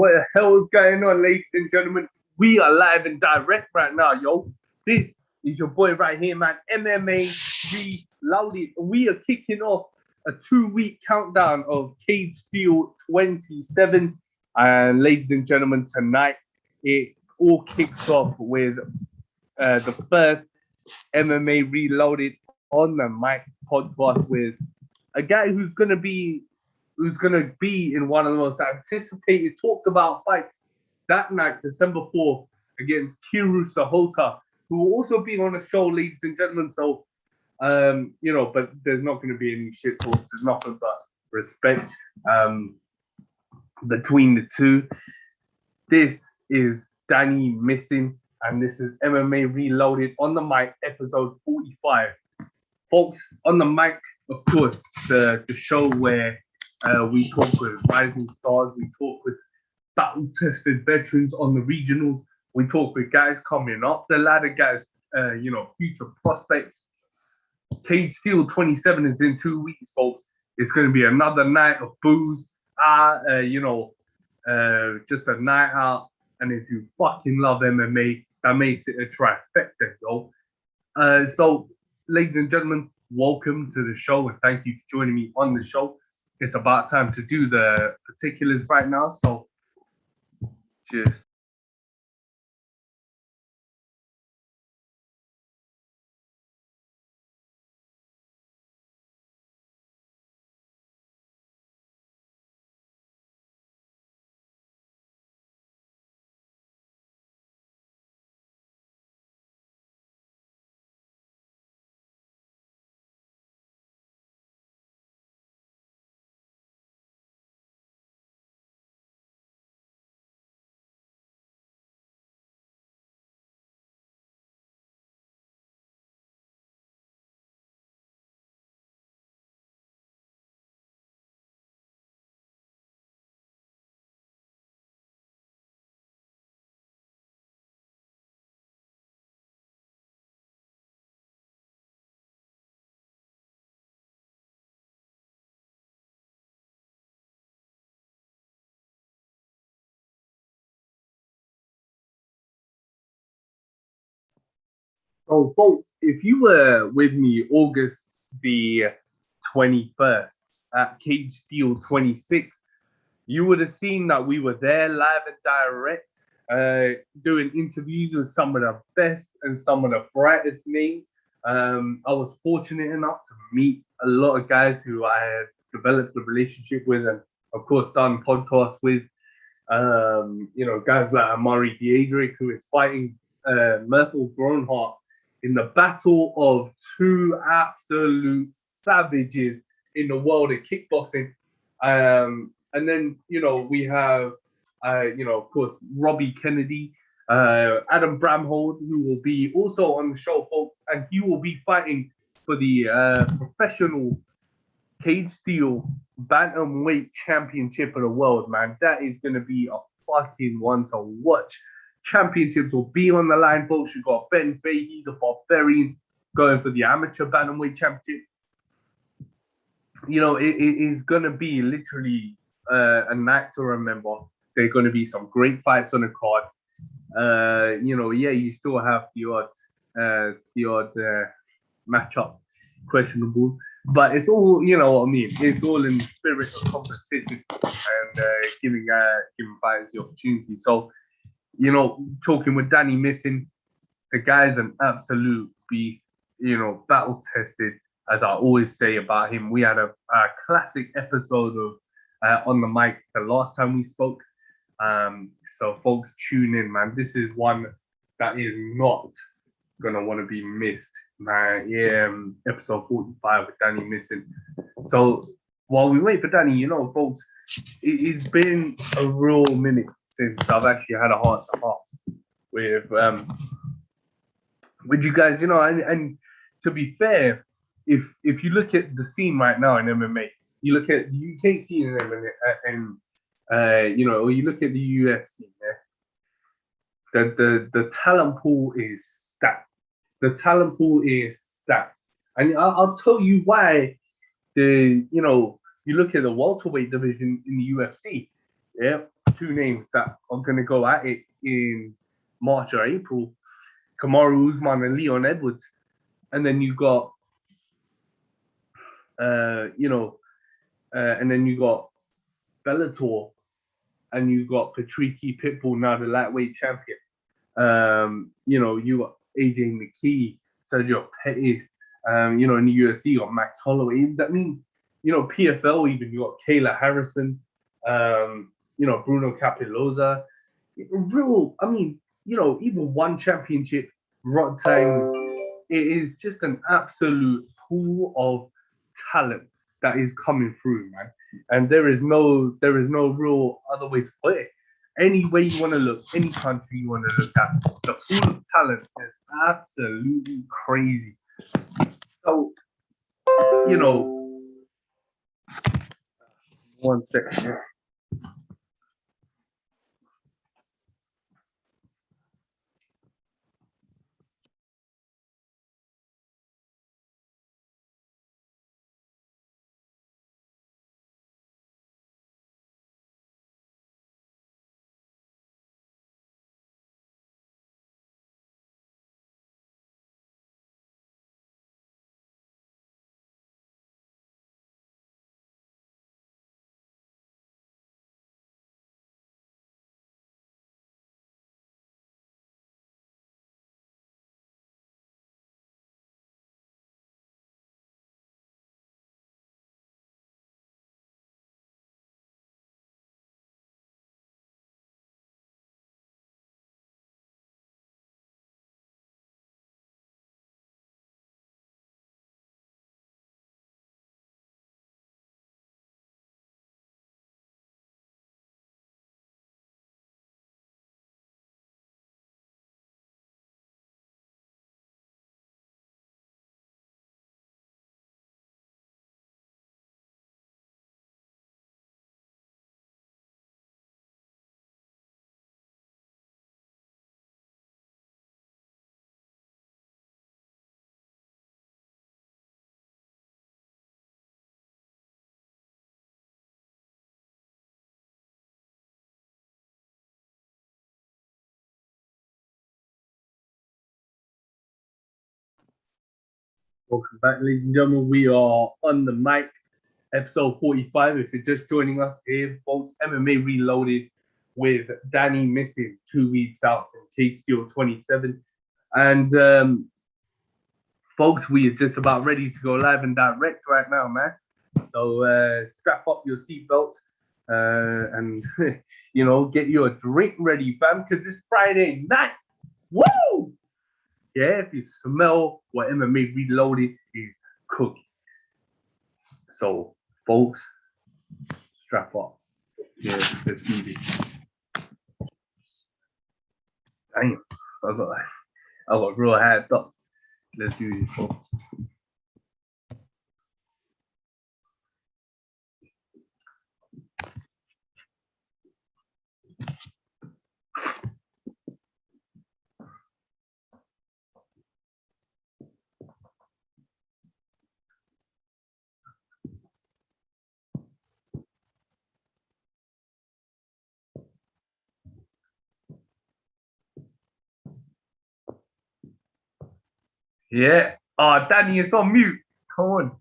What the hell is going on, ladies and gentlemen? We are live and direct right now, yo. This is your boy right here, man. MMA Reloaded. We are kicking off a 2-week countdown of Cage Steel 27. And ladies and gentlemen, tonight it all kicks off with the first MMA Reloaded on the mic podcast with a guy who's gonna be in one of the most anticipated, talked about fights that night, December 4th, against Kiru Sahota, who will also be on the show, ladies and gentlemen. So, but there's not going to be any shit talks. There's nothing but respect between the two. This is Danny Missin, and this is MMA Reloaded on the mic, episode 45. Folks, on the mic, of course, the show where we talk with rising stars, we talk with battle-tested veterans on the regionals, we talk with guys coming up the ladder, guys, future prospects. Cage Steel 27 is in 2 weeks, folks. It's going to be another night of booze, just a night out. And if you fucking love MMA, that makes it a trifecta, yo. So, ladies and gentlemen, welcome to the show, and thank you for joining me on the show. It's about time to do the particulars right now, so cheers. So, folks, if you were with me August the 21st at Cage Steel 26, you would have seen that we were there live and direct, doing interviews with some of the best and some of the brightest names. I was fortunate enough to meet a lot of guys who I had developed a relationship with, and of course done podcasts with. Guys like Amari Diedrich, who is fighting Myrtle Gronhart in the battle of two absolute savages in the world of kickboxing. And then, we have, of course, Robbie Kennedy, Adam Bramhold, who will be also on the show, folks, and he will be fighting for the professional Cage Steel Bantamweight Championship of the world, man. That is going to be a fucking one to watch. Championships will be on the line, folks. You've got Ben Fahey, the Barbarian, going for the Amateur Bantamweight Championship. It is going to be literally a night to remember. There are going to be some great fights on the card. You still have the odd matchup questionables, but it's all, you know what I mean. It's all in the spirit of competition and giving fighters the opportunity. So, talking with Danny Missin, the guy's an absolute beast. Battle tested, as I always say about him. We had a classic episode of On the Mic the last time we spoke. So folks, tune in, man. This is one that is not gonna want to be missed, man. Yeah, episode 45 with Danny Missin. So while we wait for Danny, folks, it's been a real minute since I've actually had a heart to heart with you guys, and to be fair, if you look at the scene right now in MMA, you look at the UK scene in MMA, and or you look at the UFC, the talent pool is stacked. The talent pool is stacked, and I'll tell you why. You look at the welterweight division in the UFC. Yeah, two names that are gonna go at it in March or April. Kamaru Usman and Leon Edwards. And then you got and then you got Bellator, and you got Patricky Pitbull, now the lightweight champion. You got AJ McKee, Sergio Pettis. In the UFC, you got Max Holloway. I mean, PFL even, you got Kayla Harrison, Bruno Capiloza. Even one championship, Rod time, it is just an absolute pool of talent that is coming through, man. And there is no real other way to put it. Any way you want to look, any country you want to look at, the pool of talent is absolutely crazy. So, one second. Welcome back, ladies and gentlemen. We are on the mic, episode 45. If you're just joining us here, folks, MMA Reloaded with Danny Missin, 2 weeks out from Cage Steel 27. And folks, we are just about ready to go live and direct right now, man. So strap up your seatbelt and get your drink ready, fam, because it's Friday night. Woo! Yeah, if you smell what MMA Reloaded is cooking. So, folks, strap up. Yeah, let's do this. Damn, I got real hyped up. Let's do this, folks. Yeah. Oh, Danny, it's on mute. Come on.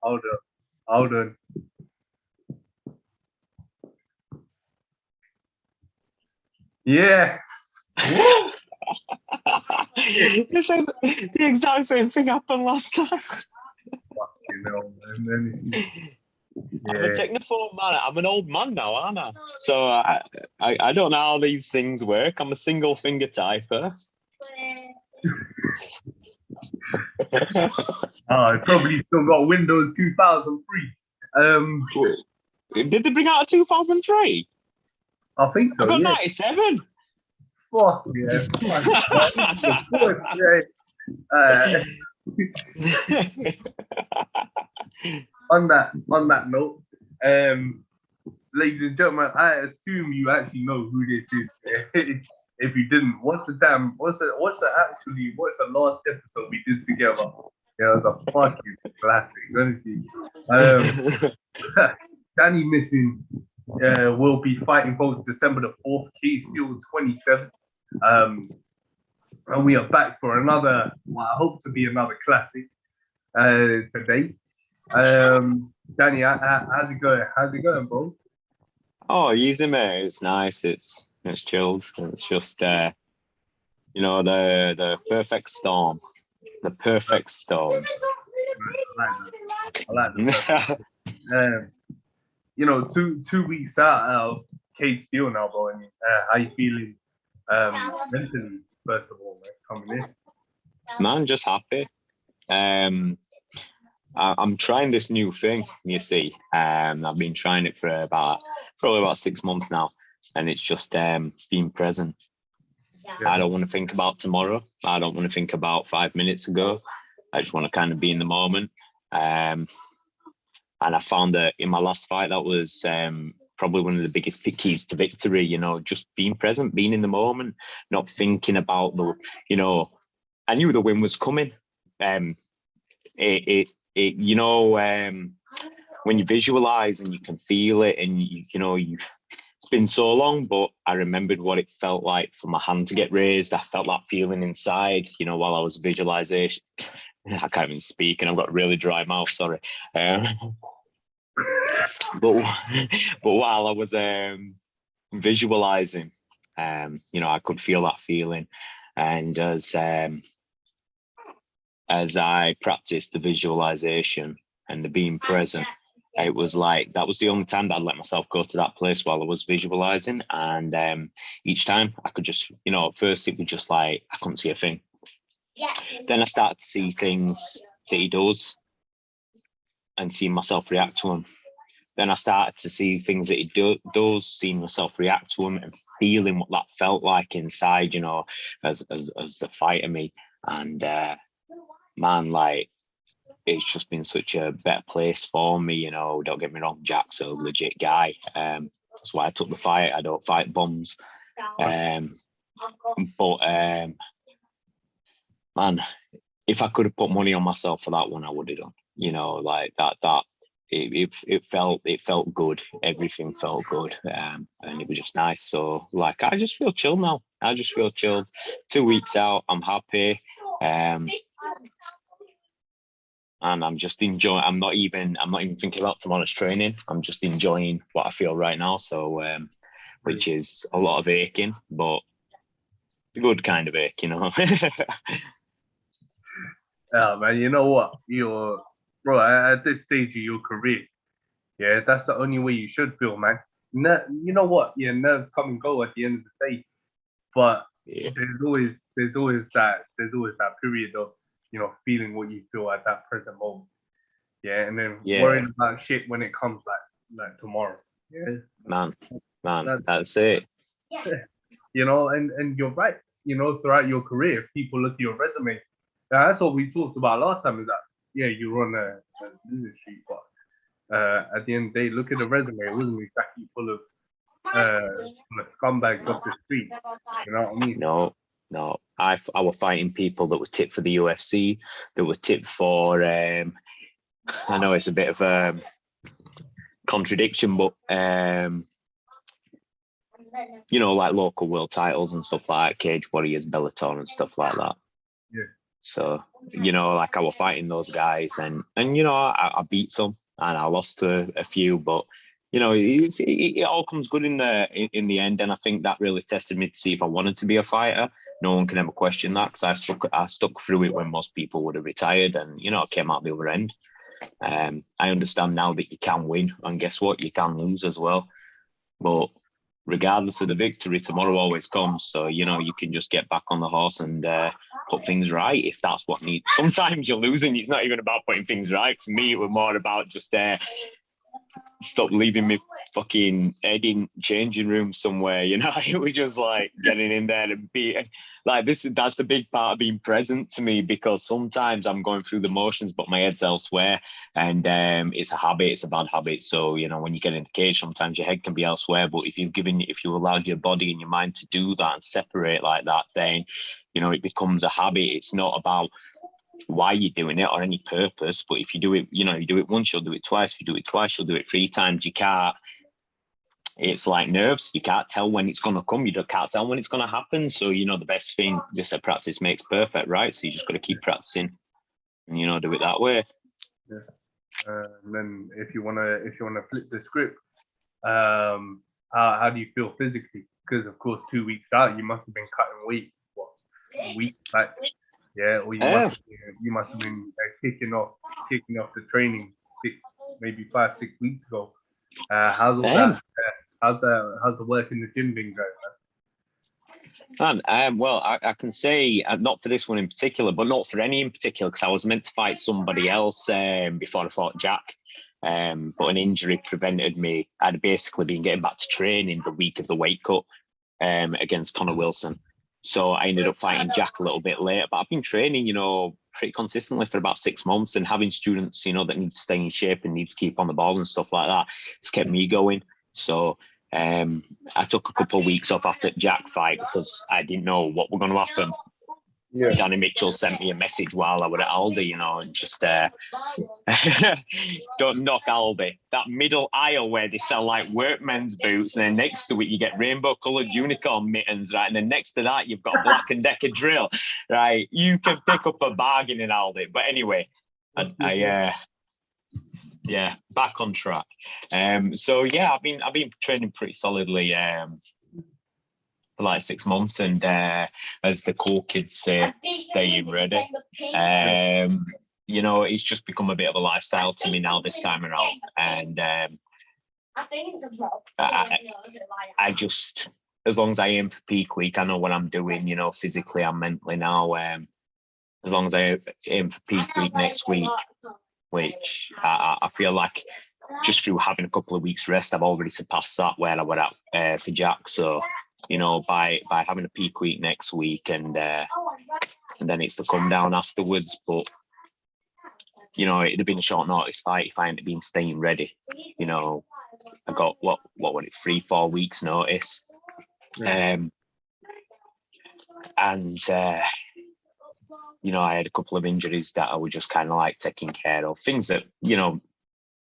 Hold on. Yes. The exact same thing happened last time. I'm a technophobe man. I'm an old man now, aren't I? So I don't know how these things work. I'm a single finger typer. I probably still got Windows 2003. Did they bring out a 2003? I think so. I got yeah. 97. Fuck yeah. On that note, ladies and gentlemen, I assume you actually know who this is. If you didn't, what's the last episode we did together? Yeah, it was a fucking classic, honestly. Danny Missin will be fighting both December the 4th, Cage Steel 27th. And we are back for another, what I hope to be another classic today. Danny, how's it going? How's it going, bro? Oh, easy, mate. It's nice. It's chilled. It's just the perfect storm. The perfect storm. I like that. Two weeks out of Cage Steel now, bro. And how you feeling mentally, first of all, man, coming in? Man, just happy. I'm trying this new thing, you see. I've been trying it for probably about 6 months now, and it's just being present. Yeah. I don't want to think about tomorrow. I don't want to think about 5 minutes ago. I just want to kind of be in the moment. And I found that in my last fight, that was probably one of the biggest keys to victory, just being present, being in the moment, not thinking about I knew the win was coming. When you visualize and you can feel it, and it's been so long, but I remembered what it felt like for my hand to get raised. I felt that feeling inside, while I was visualization. I can't even speak, and I've got a really dry mouth. Sorry. But while I was visualizing, I could feel that feeling, and as I practiced the visualization and the being present, it was like that was the only time that I'd let myself go to that place while I was visualizing. And each time I could just, at first it was just like I couldn't see a thing. Then I started to see things that he does and seeing myself react to them. Then I started to see things that he does, seeing myself react to them and feeling what that felt like inside, as the fighter me. And man, like, it's just been such a better place for me, don't get me wrong, Jack's a legit guy. That's why I took the fight. I don't fight bums. But man, if I could have put money on myself for that one, I would have done. Like that it felt good. Everything felt good. And it was just nice. So like I just feel chill now. I just feel chilled. 2 weeks out, I'm happy. And I'm just enjoying. I'm not even thinking about tomorrow's training. I'm just enjoying what I feel right now. So which is a lot of aching, but the good kind of ache, Yeah, man, you know what? Bro, at this stage of your career, yeah, that's the only way you should feel, man. You know what? Yeah, nerves come and go at the end of the day, but yeah. there's always that period of feeling what you feel at that present moment. Yeah, and then worrying about shit when it comes like tomorrow. Yeah, man, that's it. Yeah. And you're right. Throughout your career, people look at your resume. That's what we talked about last time. Is that you run a industry, but at the end of the day, look at the resume. It wasn't exactly full of scumbags off the street. You know what I mean? No. I was fighting people that were tipped for the UFC, that were tipped for. I know it's a bit of a contradiction, but like local world titles and stuff like Cage Warriors, Bellator, and stuff like that. Yeah. So like I was fighting those guys, and I beat some, and I lost to a few, but it all comes good in the end, and I think that really tested me to see if I wanted to be a fighter. No one can ever question that, because I stuck through it when most people would have retired, and I came out the other end. I understand now that you can win, and guess what? You can lose as well. But regardless of the victory, tomorrow always comes. So you can just get back on the horse and put things right if that's what needs. Sometimes you're losing. It's not even about putting things right. For me, it was more about just stop leaving me fucking head in changing room somewhere. It was just like getting in there and be like this. That's the big part of being present to me, because sometimes I'm going through the motions, but my head's elsewhere, and it's a habit. It's a bad habit. So when you get in the cage, sometimes your head can be elsewhere. But if you allowed your body and your mind to do that and separate like that, then it becomes a habit. It's not about why you're doing it or any purpose. But if you do it, you do it once, you'll do it twice. If you do it twice, you'll do it 3 times. You can't. It's like nerves. You can't tell when it's going to come. Can't tell when it's going to happen. So, the best thing, they say practice makes perfect, right? So you just got to keep practicing and, do it that way. Yeah. And then if you wanna flip the script, how do you feel physically? Because of course, 2 weeks out, you must have been cutting weight. What, a week back? Yeah, or you must have been kicking off the training maybe 5-6 weeks ago. How's all that? How's the work in the gym been going, man? Well, I can say not for this one in particular, but not for any in particular, because I was meant to fight somebody else before I fought Jack. But an injury prevented me. I'd basically been getting back to training the week of the weight cut against Connor Wilson. So I ended up fighting Jack a little bit later. But I've been training, pretty consistently for about 6 months, and having students, that need to stay in shape and need to keep on the ball and stuff like that, it's kept me going. So I took a couple of weeks off after Jack fight because I didn't know what was going to happen. Yeah. Danny Mitchell sent me a message while I was at Aldi, and just don't knock Aldi. That middle aisle where they sell like workmen's boots, and then next to it you get rainbow-coloured unicorn mittens, right? And then next to that you've got Black and Decker drill, right? You can pick up a bargain in Aldi. But anyway, yeah, back on track. So yeah, I've been training pretty solidly. For like 6 months, and as the cool kids say, staying ready. It's just become a bit of a lifestyle to me now this time around, and I just, as long as I aim for peak week, I know what I'm doing, physically and mentally now. As long as I aim for peak week next week, which I feel like just through having a couple of weeks rest, I've already surpassed that where I was at for Jack. So, by having a peak week next week, and then it's the come down afterwards. But it'd have been a short notice fight if I hadn't been staying ready. I got what was it, 3-4 weeks notice, and I had a couple of injuries that I was just kind of like taking care of, things that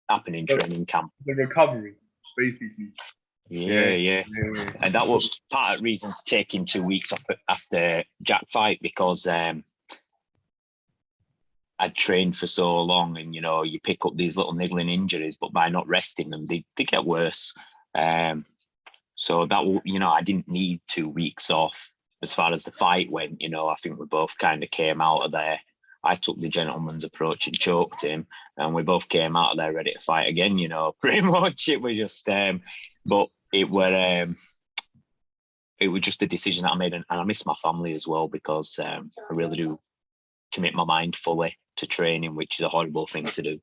happen in training camp. The recovery, basically. Yeah. And that was part of the reason to taking 2 weeks off after Jack fight, because I'd trained for so long, and you pick up these little niggling injuries, but by not resting them, they get worse. So that I didn't need 2 weeks off. As far as the fight went, I think we both kind of came out of there. I took the gentleman's approach and choked him, and we both came out of there ready to fight again. Pretty much it was just, but it was just a decision that I made, and I miss my family as well, because I really do commit my mind fully to training, which is a horrible thing to do,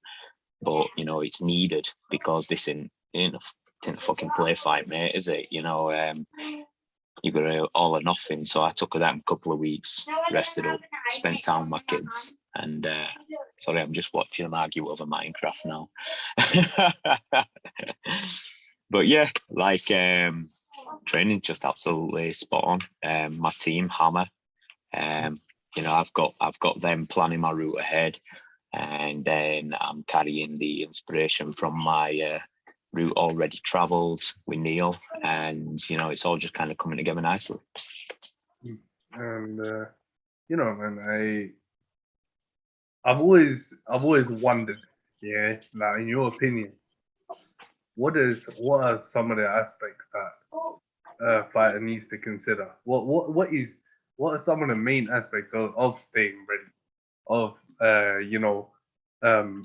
but it's needed, because this ain't a fucking play fight, mate, is it? You got to all or nothing. So I took that a couple of weeks, rested up, spent time with my kids, and sorry, I'm just watching them argue over Minecraft now. But yeah, like training just absolutely spot on. My team Hammer, I've got them planning my route ahead, and then I'm carrying the inspiration from my route already travelled with Neil, and it's all just kind of coming together nicely. And man, I've always wondered, like, in your opinion, what are some of the aspects that a fighter needs to consider? What are some of the main aspects of staying ready, of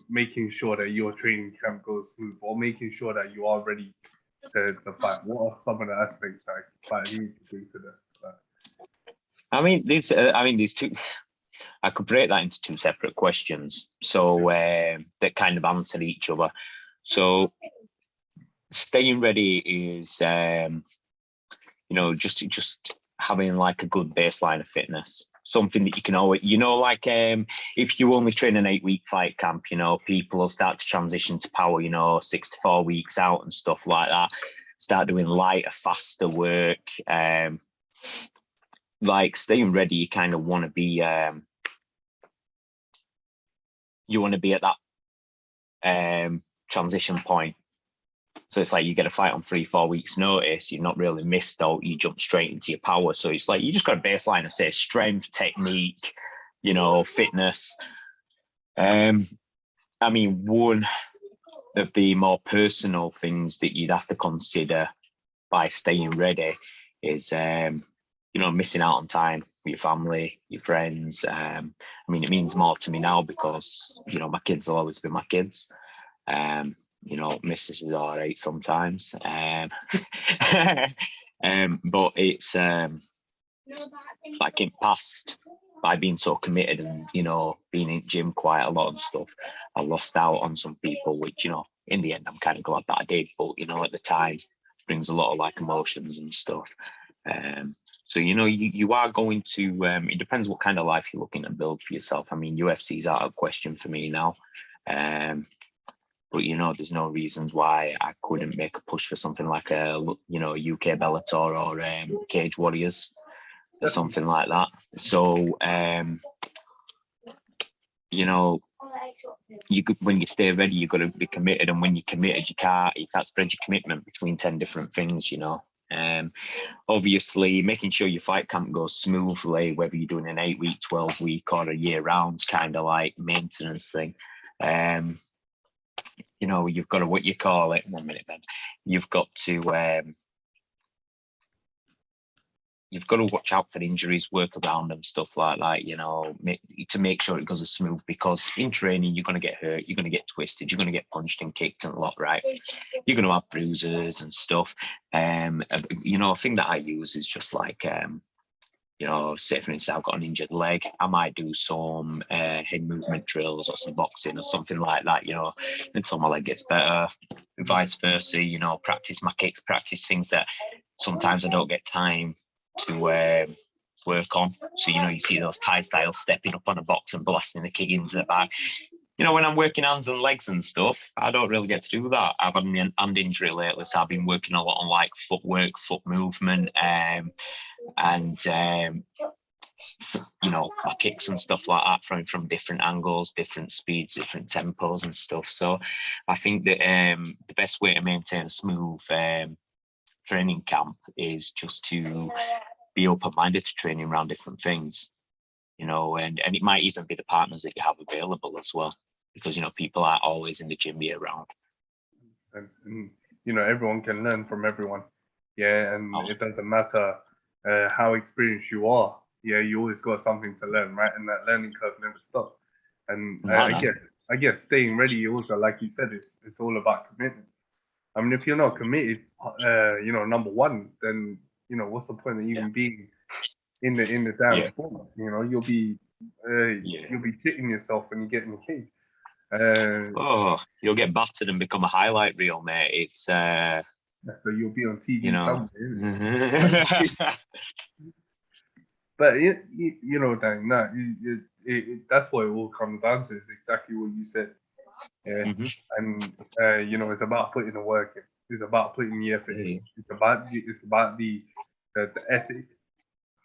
making sure that your training camp goes smooth, or making sure that you are ready to fight? What are some of the aspects that fighters need to consider? These two, I could break that into two separate questions, so that kind of answer each other. So staying ready is just having like a good baseline of fitness, something that you can always, like if you only train an 8-week fight camp, people will start to transition to power, 6 to 4 weeks out and stuff like that, start doing lighter, faster work. Like staying ready, you kind of want to be you want to be at that transition point. So it's like you get a fight on 3-4 weeks notice, you're not really missed out, you jump straight into your power. So it's like you just got a baseline of, say, strength, technique, you know, fitness. I mean, one of the more personal things that you'd have to consider by staying ready is, you know, missing out on time with your family, your friends. I mean, it means more to me now because, you know, my kids will always be my kids. You know, missus is all right sometimes. But it's like in past, by being so committed and, you know, being in gym quite a lot and stuff, I lost out on some people, which, you know, in the end, I'm kind of glad that I did. But, you know, at the time, brings a lot of like emotions and stuff. So, you know, you are going to, it depends what kind of life you're looking to build for yourself. I mean, UFC is out of question for me now. But, you know, there's no reasons why I couldn't make a push for something like a, you know, UK Bellator or Cage Warriors or something like that. So, you know, when you stay ready, you've got to be committed. And when you're committed, you can't spread your commitment between 10 different things, you know. Obviously, making sure your fight camp goes smoothly, whether you're doing an 8-week, 12-week or a year-round kind of like maintenance thing. You know, you've got to, what you call it, 1 minute, Ben. You've got to watch out for injuries, work around them, stuff like that, you know, to make sure it goes as smooth, because in training, you're going to get hurt, you're going to get twisted, you're going to get punched and kicked and a lot, right? You're going to have bruises and stuff. You know, a thing that I use is just like, you know, say for instance, I've got an injured leg, I might do some head movement drills or some boxing or something like that, you know, until my leg gets better, vice versa, you know, practice my kicks, practice things that sometimes I don't get time to work on. So, you know, you see those Thai styles stepping up on a box and blasting the kick into the back. You know, when I'm working hands and legs and stuff, I don't really get to do that. I've had an hand injury lately, so I've been working a lot on like footwork, foot movement, and you know, my kicks and stuff like that from different angles, different speeds, different tempos and stuff. So I think that the best way to maintain a smooth training camp is just to be open-minded to training around different things, you know, and it might even be the partners that you have available as well, because, you know, people aren't always in the gym year round. And you know, everyone can learn from everyone. Yeah, and it doesn't matter how experienced you are. Yeah, you always got something to learn, right? And that learning curve never stops. And I guess staying ready also, like you said, it's all about commitment. I mean, if you're not committed, you know, number one, then, you know, what's the point of even being in the damn sport? You know, you'll be shitting yourself when you get in the cage. You'll get battered and become a highlight reel, mate. It's so you'll be on TV, you know, somewhere. But you know, Dan, that's what it all comes down to. Is exactly what you said. Yeah, and you know, it's about putting the work in. It's about putting the effort in. It's about the ethic,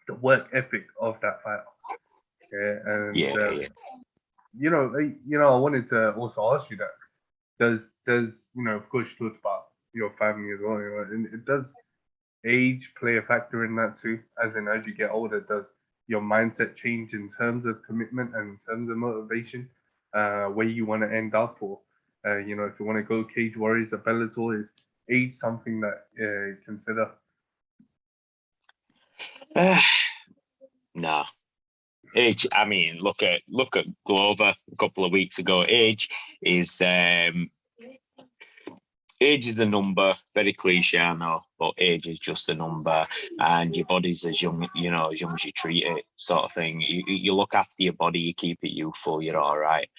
the work ethic of that fighter. Yeah, and you know, I wanted to also ask you that. Does you know, of course, you talked about your family as well, you know, and it does age play a factor in that too? As in, as you get older, does your mindset change in terms of commitment and in terms of motivation, where you want to end up, or you know, if you want to go Cage Warriors or Bellator, is age something that you consider? No. Age, I mean, look at Glover a couple of weeks ago. Age is a number, very cliche, I know, but age is just a number, and your body's as young, you know, as young as you treat it, sort of thing. You look after your body, you keep it youthful, you're all right.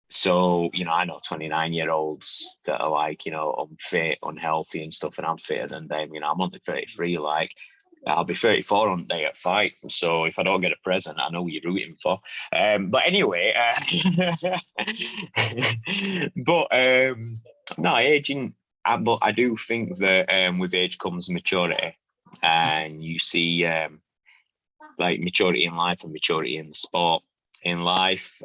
So, you know, I know 29-year-olds that are like, you know, unfit, unhealthy and stuff, and I'm fitter than them. You know, I'm only 33, like, I'll be 34 on the day at fight. So if I don't get a present, I know who you're rooting for. But anyway, no, aging, but I do think that with age comes maturity, and you see like maturity in life and maturity in the sport. in life,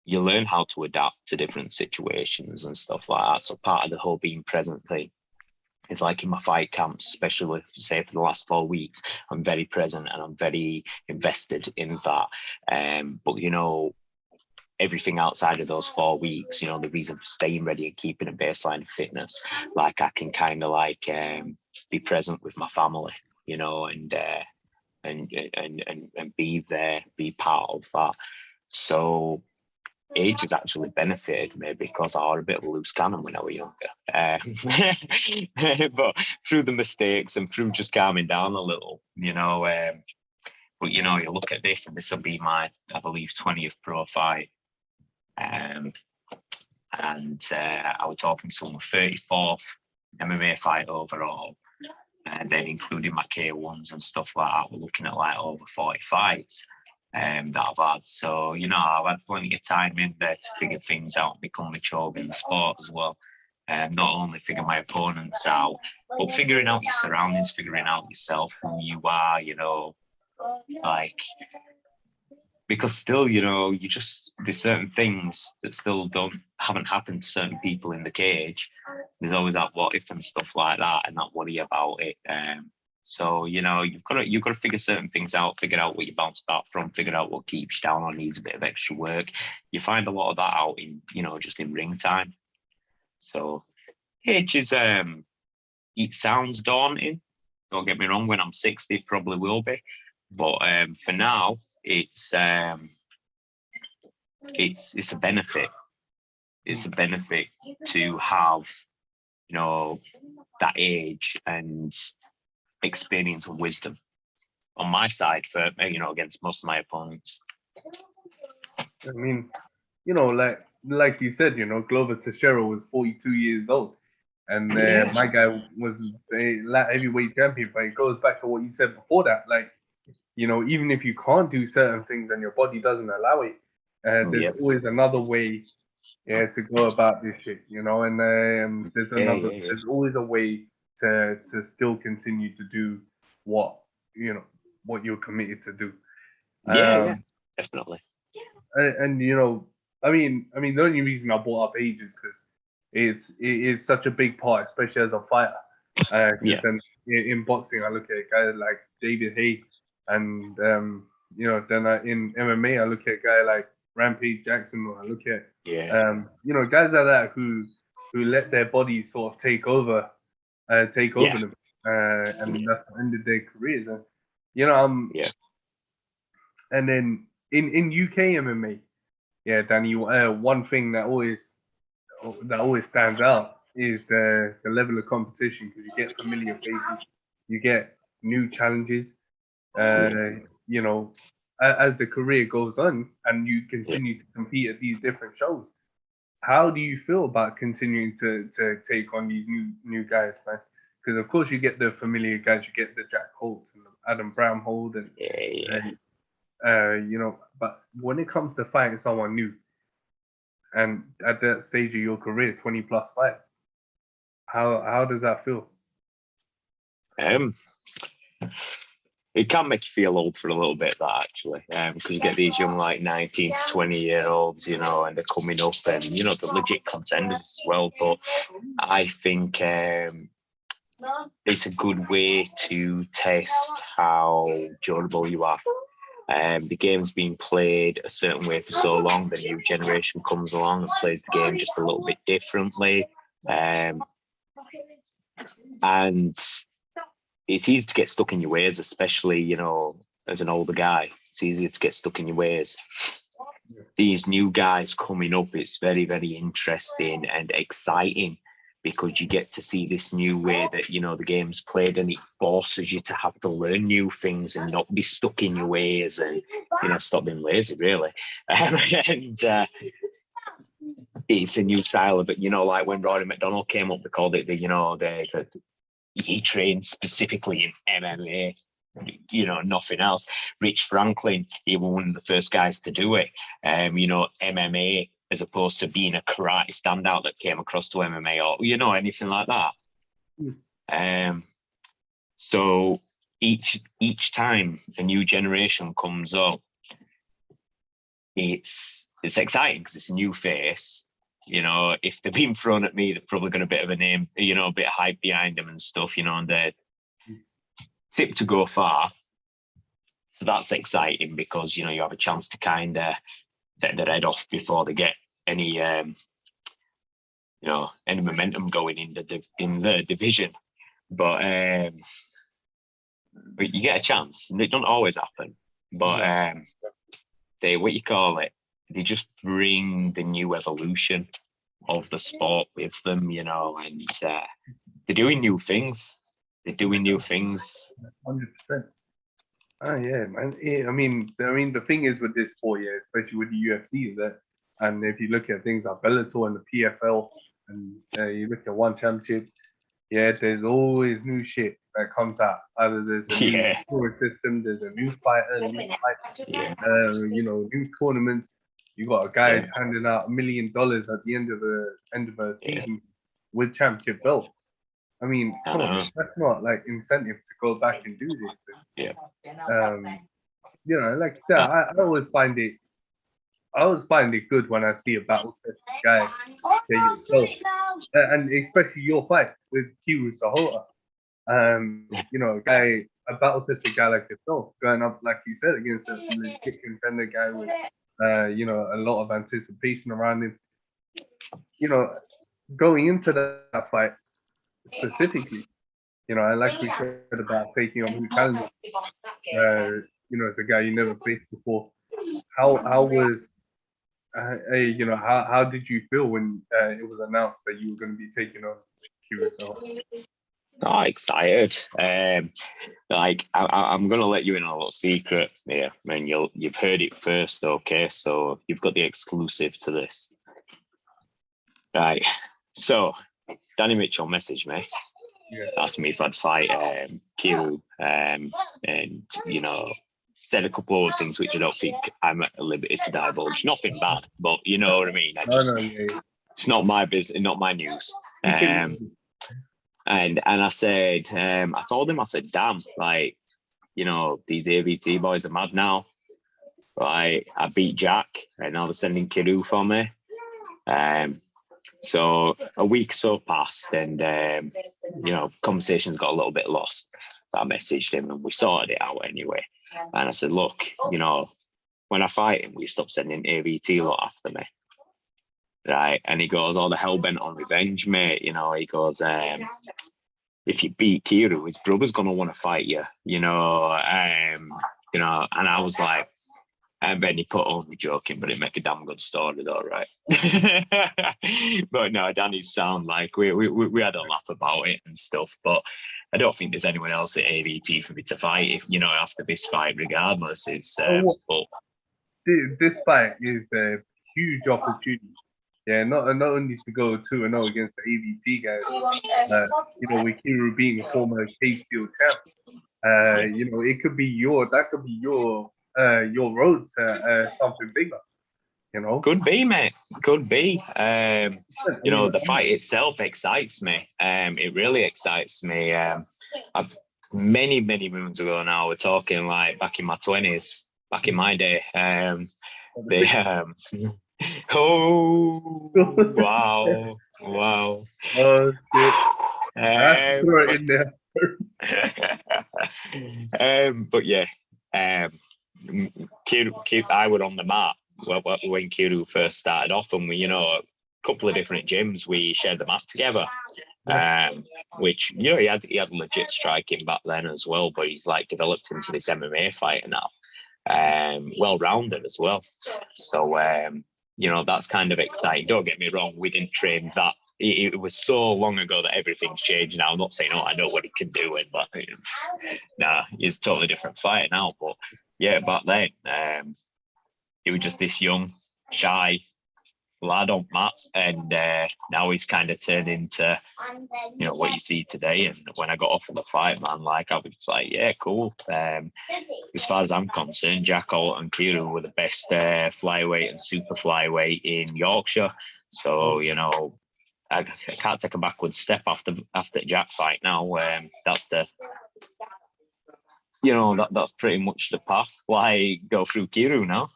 you learn how to adapt to different situations and stuff like that. So part of the whole being present thing is like in my fight camps, especially say for the last 4 weeks, I'm very present and I'm very invested in that. But everything outside of those 4 weeks, the reason for staying ready and keeping a baseline of fitness, like I can kind of like be present with my family, and be there, be part of that. So age has actually benefited me because I was a bit of a loose cannon when I was younger. But through the mistakes and through just calming down a little, but you look at this, and this will be my, I believe, 20th pro fight. And I was talking to someone 34th MMA fight overall, and then including my K1s and stuff like that, we're looking at like over 40 fights that I've had. So, I've had plenty of time in there to figure things out, become mature in the sport as well. Not only figure my opponents out, but figuring out your surroundings, figuring out yourself, who you are, like, because still, there's certain things that still haven't happened to certain people in the cage. There's always that what if and stuff like that, and not worry about it. So you've got to figure certain things out, figure out what you bounce back from, figure out what keeps you down or needs a bit of extra work. You find a lot of that out in just in ring time. So age is it sounds daunting. Don't get me wrong. When I'm 60, it probably will be, but for now, it's a benefit. It's a benefit to have that age and experience and wisdom on my side for against most of my opponents. I mean, like you said, Glover Teixeira was 42 years old, and my guy was a light heavyweight champion. But it goes back to what you said before that, like, even if you can't do certain things and your body doesn't allow it, there's always another way, to go about this shit, and there's always a way to still continue to do what you're committed to do. Definitely. And I mean, the only reason I brought up age is because it is such a big part, especially as a fighter. Then in boxing, I look at guys like David Haye, and then in MMA, I look at a guy like Rampage Jackson, or I look at guys like that who let their body sort of take over them, and that's ended their careers. And and then in UK MMA, Danny, one thing that always stands out is the level of competition, because you get familiar faces, you get new challenges. As the career goes on and you continue to compete at these different shows, how do you feel about continuing to take on these new guys, man? Because of course you get the familiar guys, you get the Jack Holtz and the Adam Bramhold, but when it comes to fighting someone new, and at that stage of your career, 20 plus fights, how does that feel? It can make you feel old for a little bit, that actually, because you get these young, like 19 to 20-year-olds, and they're coming up, and they're legit contenders as well. But I think it's a good way to test how durable you are. The game's been played a certain way for so long. The new generation comes along and plays the game just a little bit differently, and it's easy to get stuck in your ways, especially, as an older guy. It's easier to get stuck in your ways. These new guys coming up, it's very, very interesting and exciting, because you get to see this new way that, the game's played, and it forces you to have to learn new things and not be stuck in your ways, and, stop being lazy, really. And it's a new style of it, like when Rory McDonald came up, they called it he trained specifically in MMA, nothing else. Rich Franklin, he was one of the first guys to do it. MMA, as opposed to being a karate standout that came across to MMA, or anything like that. So each time a new generation comes up, it's exciting because it's a new face. You know, if they're being thrown at me, they've probably got a bit of a name, you know, a bit of hype behind them and stuff, you know, and they're tipped to go far. So that's exciting because, you know, you have a chance to kind of get their head off before they get any, you know, any momentum going in the division. But you get a chance, and it doesn't always happen. But they, what you call it, they just bring the new evolution of the sport with them, you know, and they're doing new things. They're doing new things. 100%. Oh yeah, man. I mean, the thing is with this sport, yeah, especially with the UFC, is that, and if you look at things like Bellator and the PFL, and you look at One Championship, yeah, there's always new shit that comes out. Either there's a new scoring system, there's a new fighter, new fight, you know, new tournaments. You got a guy handing out $1 million at the end of a season with championship belt. I mean, come on, that's not like incentive to go back and do this. You know, like I always find it good when I see a battle test guy yourself, and especially your fight with Kiru Sahota. You know, a battle tested guy like yourself, going up like you said against a legit contender guy with you know, a lot of anticipation around him. You know, going into that fight specifically, you know, I like we said about taking on new challenges. You know, it's a guy you never faced before. How was you know, how did you feel when it was announced that you were going to be taking on QSL? Oh, excited. Like I'm gonna let you in on a little secret here. I mean, you've heard it first, okay? So you've got the exclusive to this. Right. So Danny Mitchell messaged me, asked me if I'd fight Kiru, and you know, said a couple of things which I don't think I'm at liberty to divulge. Nothing bad, but you know what I mean. It's not my business, not my news. And I said, I told him, I said, damn, like, you know, these AVT boys are mad now. Like, I beat Jack, and now they're sending Kiru for me. So a week so passed, and you know, conversations got a little bit lost. So I messaged him, and we sorted it out anyway. And I said, look, you know, when I fight him, will you stop sending AVT lot after me? Right? And he goes, oh, the hell bent on revenge, mate. You know, he goes, if you beat Kiru, his brother's gonna want to fight you. You know, you know. And I was like, and then he put on me joking, but it make a damn good story, though, right? But no, Danny's sound like we had a laugh about it and stuff. But I don't think there's anyone else at AVT for me to fight. If you know, after this fight, regardless, it's. But this fight is a huge opportunity. Yeah, not only to go 2-0 against the AVT guys, you know, with Kiru being a former K-Steel champ, you know, it could be your road to something bigger. You know, could be, mate. Could be. You know, the fight itself excites me. It really excites me. I've many moons ago now. We're talking like back in my 20s, back in my day. Oh wow! Oh shit! Throw it in there. But yeah, Kiru, I was on the mat when Kiru first started off, and we, you know, a couple of different gyms, we shared the mat together. Which, you know, he had legit striking back then as well, but he's like developed into this MMA fighter now. Well-rounded as well. So you know, that's kind of exciting. Don't get me wrong, we didn't train that. It was so long ago that everything's changed now. I'm not saying, oh, I know what he can do, but nah, he's a totally different fighter now. But yeah, back then, he was just this young, shy lad on mat, and now he's kind of turned into, you know, what you see today. And when I got off of the fight, man, like, I was just like, yeah, cool. As far as I'm concerned, Jack Holt and Kiru were the best flyweight and super flyweight in Yorkshire. So, you know, I can't take a backward step after Jack fight now. That's the that's pretty much the path. Why go through Kiru now?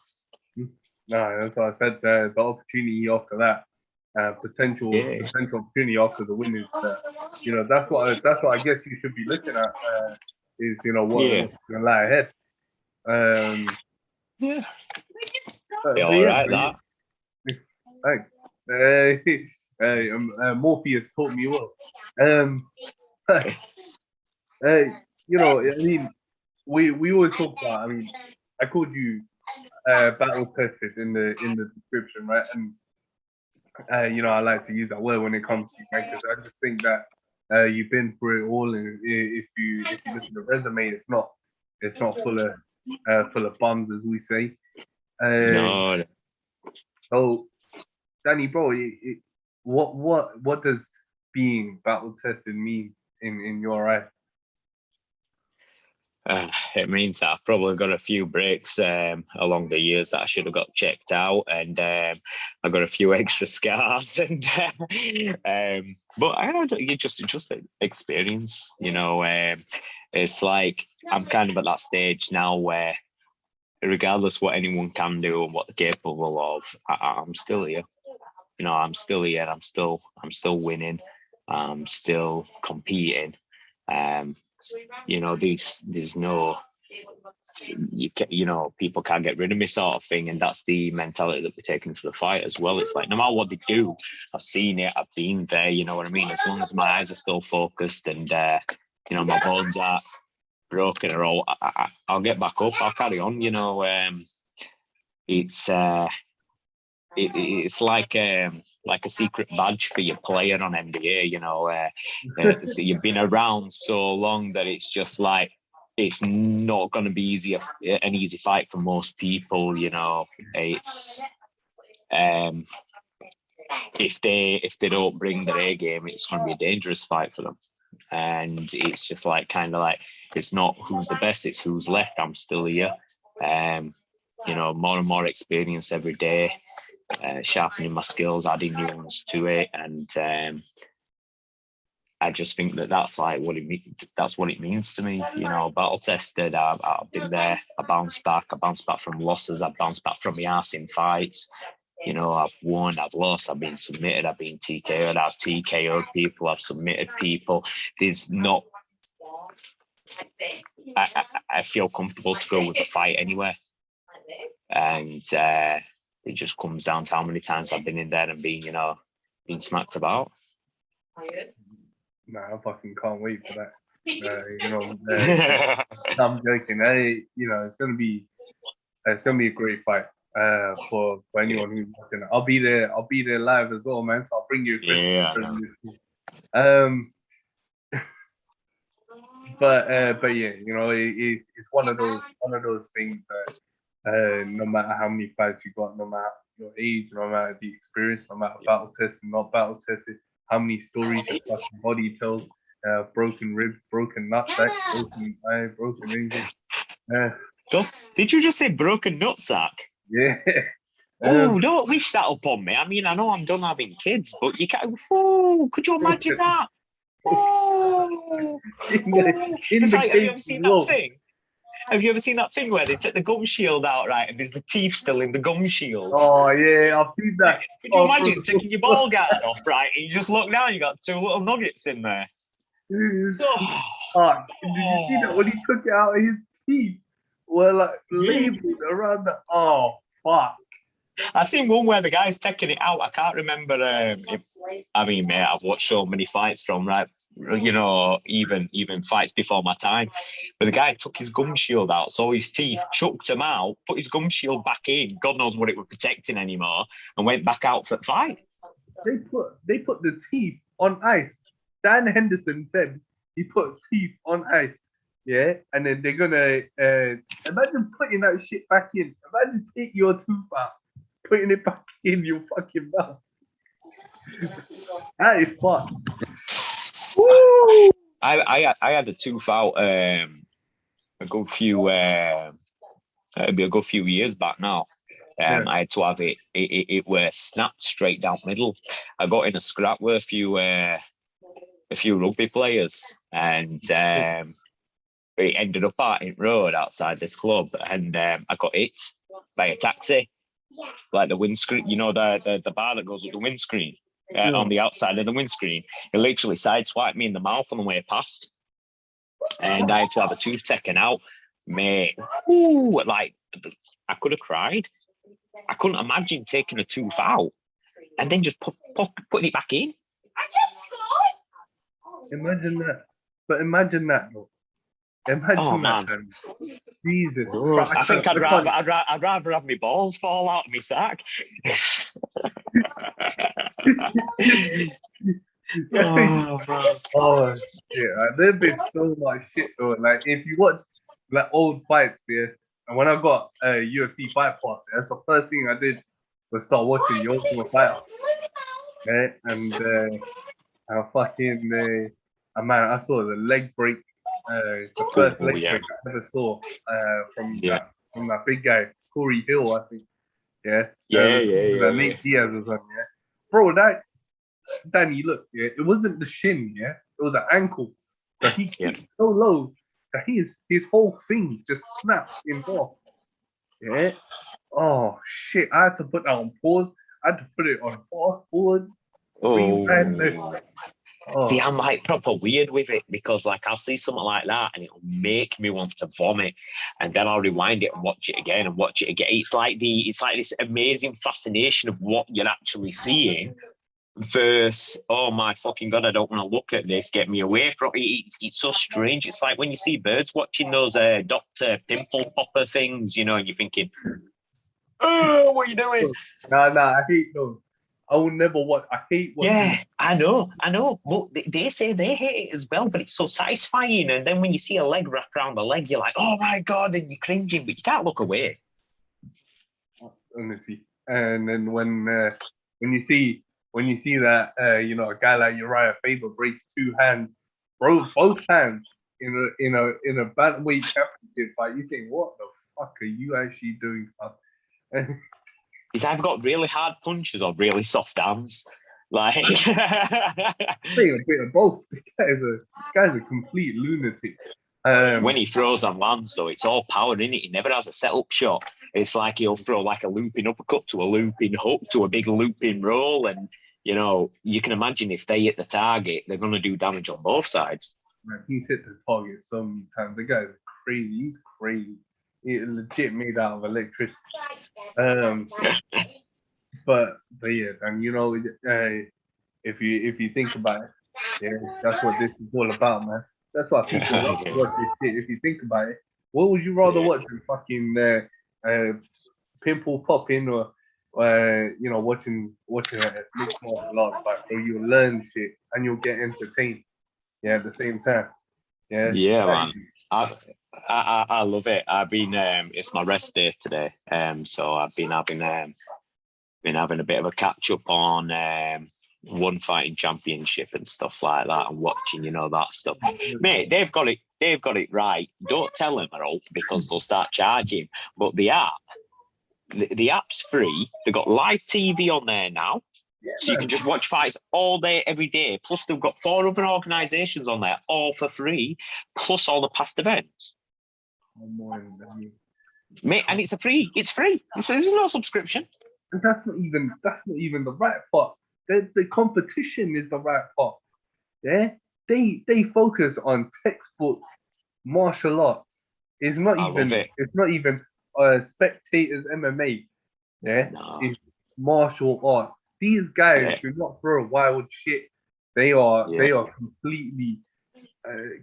No, that's what I said. The opportunity after that, potential Yeah. potential opportunity after the win is that that's what I guess you should be looking at. Is Yeah. what's going to lie ahead. Yeah. But All yeah, right, that. thanks. Morpheus taught me well. Um, I mean, we always talk about. I mean, I called you battle tested in the description, right? And I like to use that word when it comes to you, right? Because I just think that you've been through it all, and if you look at the resume, it's not full of bums, as we say. No. So, Danny, bro, what does being battle tested mean in your eye? It means that I've probably got a few breaks along the years that I should have got checked out, and I got a few extra scars. And but I don't. You just experience. It's like I'm kind of at that stage now where, regardless what anyone can do and what they're capable of, I'm still here. I'm still here. I'm still winning. I'm still competing. There's no, people can't get rid of me sort of thing, and that's the mentality that we're taking to the fight as well. It's like no matter what they do, I've seen it, I've been there. You know what I mean? As long as my eyes are still focused and my bones are broken or all, I'll get back up. I'll carry on. It's it's like a secret badge for your player on NBA. So you've been around so long that it's just like it's not going to be an easy fight for most people. It's if they don't bring their A game, it's going to be a dangerous fight for them. And it's just kind of like it's not who's the best, it's who's left. I'm still here. More and more experience every day. Sharpening my skills, adding new ones to it, and I just think that's what it means. That's what it means to me. Battle tested. I've been there. I bounced back. I bounced back from losses. I've bounced back from my ass in fights. I've won. I've lost. I've been submitted. I've been TKO'd. I've TKO'd people. I've submitted people. There's not. I feel comfortable to go with the fight anywhere, and it just comes down to how many times I've been in there and been smacked about. Nah, I fucking can't wait for that. I'm joking. It's gonna be a great fight. For anyone who's watching. I'll be there live as well, man. So I'll bring you a Christmas present. But yeah, it's one of those things that no matter how many fights you got, no matter your age, no matter the experience, no matter battle tested, not battle tested, how many stories your fucking body tells, broken ribs, broken nutsack, broken eye, broken rings. Did you just say broken nutsack? Yeah. Oh, don't wish that upon me. I mean, I know I'm done having kids, but you can't. Oh, could you imagine that? Oh, it's like, have you ever seen that thing? Have you ever seen that thing where they take the gum shield out, right, and there's the teeth still in the gum shield? Oh yeah, I've seen that. Could you imagine taking your ball guard off, right, and you just look down, you got two little nuggets in there. Did you see that when he took it out of his teeth? Well, like labeled around the. Oh fuck. I seen one where the guy's taking it out. I can't remember. Mate, I've watched so many fights from even fights before my time. But the guy took his gum shield out, saw his teeth, chucked them out, put his gum shield back in. God knows what it was protecting anymore, and went back out for the fight. They put the teeth on ice. Dan Henderson said he put teeth on ice. Yeah, and then they're gonna imagine putting that shit back in. Imagine taking your tooth out, putting it back in your fucking mouth. That is fun. Woo! I had a tooth out a good few years back now. I had to have it. It was snapped straight down middle. I got in a scrap with a few rugby players, and it ended up out in road outside this club, and I got hit by a taxi, like the windscreen, you know, the bar that goes with the windscreen. On the outside of the windscreen, it literally sideswiped me in the mouth on the way past, and I had to have a tooth taken out, mate. Ooh, like I could have cried. I couldn't imagine taking a tooth out and then just putting it back in. Imagine that. But imagine that, though. Oh Imagine that, man, man. Jesus. I think I'd rather have my balls fall out of my sack. Oh, Oh shit, there's been so much shit though. Like if you watch like old fights, yeah, and when I got a UFC fight pass, that's the first thing I did was start watching the Ultimate Fighter. Yeah, and I fucking man, I saw the leg break, the first leg break I ever saw from that big guy, Corey Hill, I think. Yeah, Nate Diaz was on, yeah. Bro, that Danny, look, yeah, it wasn't the shin, yeah, it was an ankle. So he kicked so low that his whole thing just snapped in half. Yeah. Oh shit! I had to put that on pause. I had to put it on fast forward. See, I'm like proper weird with it because like I'll see something like that and it'll make me want to vomit, and then I'll rewind it and watch it again and watch it again. It's like this amazing fascination of what you're actually seeing versus, oh my fucking god, I don't want to look at this, get me away from it. It's so strange. It's like when you see birds watching those Dr. Pimple Popper things, you know, and you're thinking, oh, what are you doing? Nah, I hate those. I will never watch. I hate watching. Yeah, I know. But they say they hate it as well, but it's so satisfying. And then when you see a leg wrapped around the leg, you're like, oh my god, and you're cringing, but you can't look away. Honestly, and then when you see that you know, a guy like Uriah Faber breaks two hands, broke both hands in a bantamweight championship fight, you think, what the fuck are you actually doing, son? He's either got really hard punches or really soft hands. Like a bit of both. This guy's a complete lunatic. When he throws and lands, though, it's all power in it. He never has a set-up shot. It's like he'll throw like a looping uppercut to a looping hook to a big looping roll, and you know, you can imagine if they hit the target, they're going to do damage on both sides. Man, he's hit the target so many times. The guy's crazy. He's crazy. He's legit made out of electricity. But yeah, and you know, if you think about it, yeah, that's what this is all about, man. That's why people love to watch this shit. If you think about it, what would you rather watch than fucking pimple popping or you know, watching a mixed martial arts fight where you'll learn shit and you'll get entertained, yeah, at the same time. Yeah, man. I love it. I've been it's my rest day today, so I've been having a bit of a catch up on one fighting championship and stuff like that, and watching, you know, that stuff. Mate, they've got it right. Don't tell them, Errol, because they'll start charging. But the app's free. They've got live TV on there now. So you can just watch fights all day, every day. Plus, they've got 4 other organisations on there, all for free, plus all the past events. Mate, and it's free. It's free. So there's no subscription. And that's not even the right part. The competition is the right part. Yeah, they focus on textbook martial arts. It's not even spectators MMA. Yeah, it's martial arts. These guys do not throw wild shit. They are completely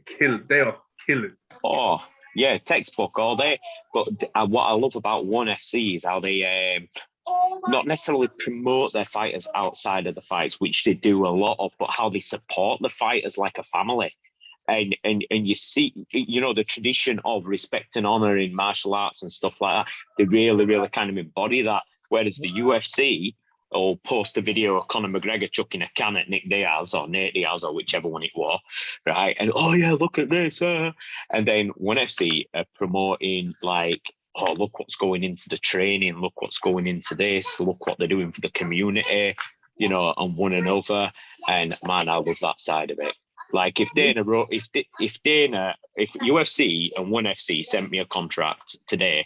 killed. They are killers. Oh yeah, textbook all day. But what I love about ONE FC is how they not necessarily promote their fighters outside of the fights, which they do a lot of, but how they support the fighters like a family. And you see, you know, the tradition of respect and honor in martial arts and stuff like that. They really, really kind of embody that. Whereas the UFC will post a video of Conor McGregor chucking a can at Nick Diaz or Nate Diaz or whichever one it was, right? And oh yeah, look at this. And then ONE FC are promoting like, oh, look what's going into the training, look what's going into this, look what they're doing for the community, you know, and one another. And man, I love that side of it. Like if UFC and ONE FC sent me a contract today,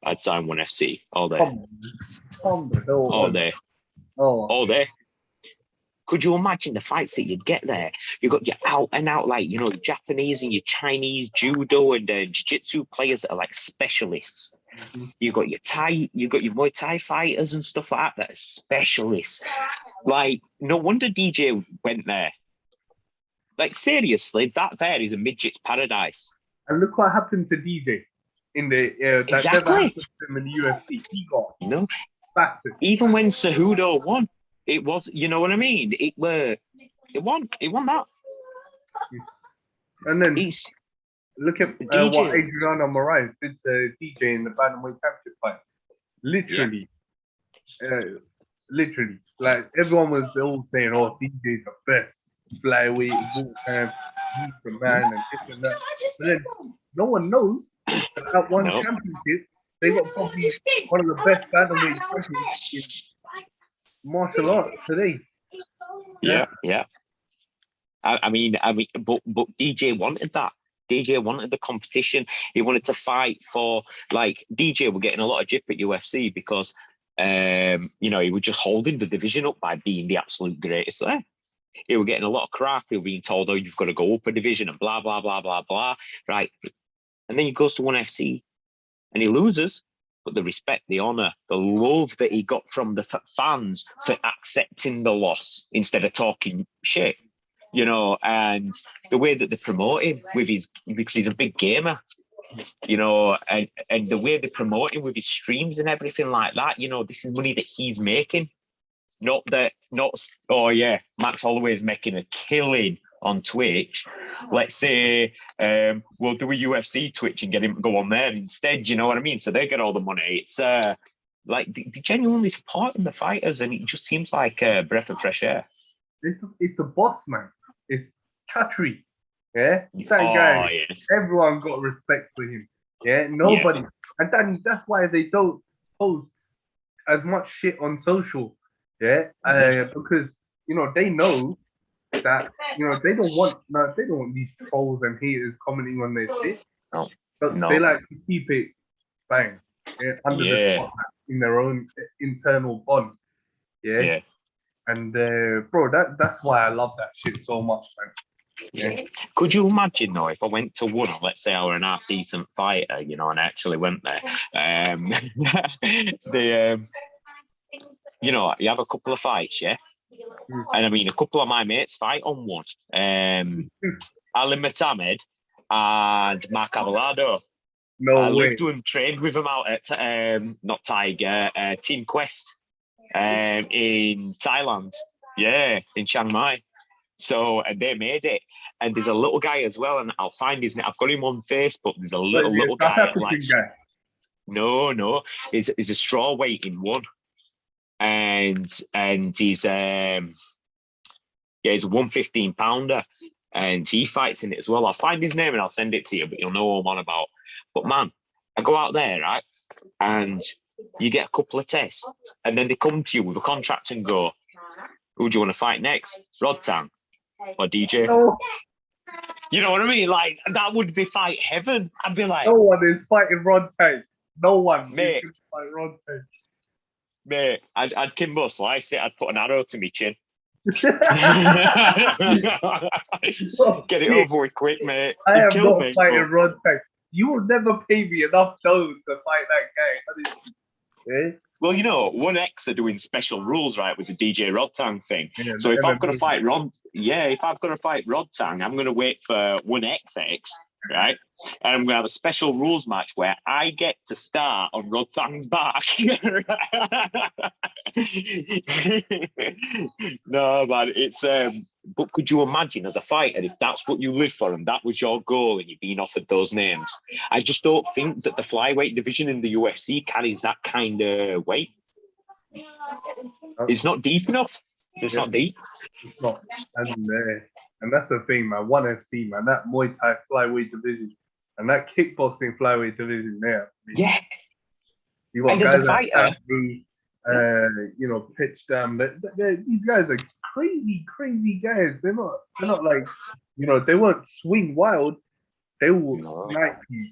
I'd sign ONE FC all day. All day. All day. Could you imagine the fights that you'd get there? You got your out and out, like, you know, Japanese and your Chinese judo and jiu-jitsu players that are like specialists. Mm-hmm. You got your Muay Thai fighters and stuff like that are specialists. Like, no wonder DJ went there. Like, seriously, that there is a midget's paradise. And look what happened to DJ in the that Exactly. never happened to him in the UFC. He got battered. Even when Cejudo won, it was, you know what I mean? It won that. And then look at what Adriano Moraes did to DJ in the Bantamweight Championship fight. Literally, like everyone was all saying, "Oh, DJ's the best flyweight of all time. He's the man," and this and that. But then no one knows that at one championship they got probably one of the best bantamweight champions in martial arts today. Yeah. I mean, but DJ wanted that. DJ wanted the competition. He wanted to fight for, like, DJ were getting a lot of jip at UFC because, you know, he was just holding the division up by being the absolute greatest there. He were getting a lot of crap. He were being told, oh, you've got to go up a division and blah, blah, blah, blah, blah. Right. And then he goes to ONE FC and he loses. But the respect, the honor, the love that he got from the fans for accepting the loss instead of talking shit, you know, and the way that they promote him because he's a big gamer, you know, and the way they promote him with his streams and everything like that, you know, this is money that he's making. Oh yeah, Max Holloway's making a killing on Twitch. Let's say we'll do a UFC Twitch and get him to go on there instead, you know what I mean? So they get all the money. It's like they genuinely supporting the fighters, and it just seems like a breath of fresh air. It's the boss, man. It's Chatri. Yeah, that guy. Yes. Everyone got respect for him. Yeah, nobody. Yeah. And Danny, that's why they don't post as much shit on social. Yeah, because you know they know that they don't want these trolls and haters commenting on their shit. No. They like to keep it bang under the spotlight in their own internal bond. Yeah. And bro, that's why I love that shit so much, man. Yeah. Could you imagine though if I went to one, let's say I were an half decent fighter, you know, and I actually went there. You know, you have a couple of fights, yeah? And I mean, a couple of my mates fight on one. Ali Mutamed and Mark Avalado. I lived and trained with them out at, not Tiger, Team Quest in Thailand. Yeah, in Chiang Mai. So, and they made it. And there's a little guy as well, and I'll find his name. I've got him on Facebook. There's a little guy. Like, no, he's a straw weight in one. And he's he's a 115 pounder, and he fights in it as well. I'll find his name and I'll send it to you, but you'll know what I'm on about. But man, I go out there, right, and you get a couple of tests, and then they come to you with a contract and go, who do you want to fight next, Rod Tang or DJ? No. You know what I mean? Like, that would be fight heaven. I'd be like, no one is fighting Rod Tang. No one is fighting Rod Tang. Mate, I'd Kimbo slice it. I'd put an arrow to me chin. Get it over with quick, mate. I am not fighting Rod Tang. You will never pay me enough dough to fight that guy. Yeah? Well, you know, ONE X are doing special rules, right, with the DJ Rod Tang thing. Yeah, so if I've got to fight Rod Tang, I'm going to wait for ONE XX, right? And I'm going to have a special rules match where I get to start on Rod Tang's back. No, man, it's but could you imagine as a fighter if that's what you live for and that was your goal and you're being offered those names? I just don't think that the flyweight division in the UFC carries that kind of weight. It's not deep enough. It's not deep. It's not. And that's the thing, man. ONE FC, man. That Muay Thai flyweight division and that kickboxing flyweight division there. Yeah. You got guys like Pitch Down. These guys are crazy guys. They're not like, they won't swing wild. They will snipe you.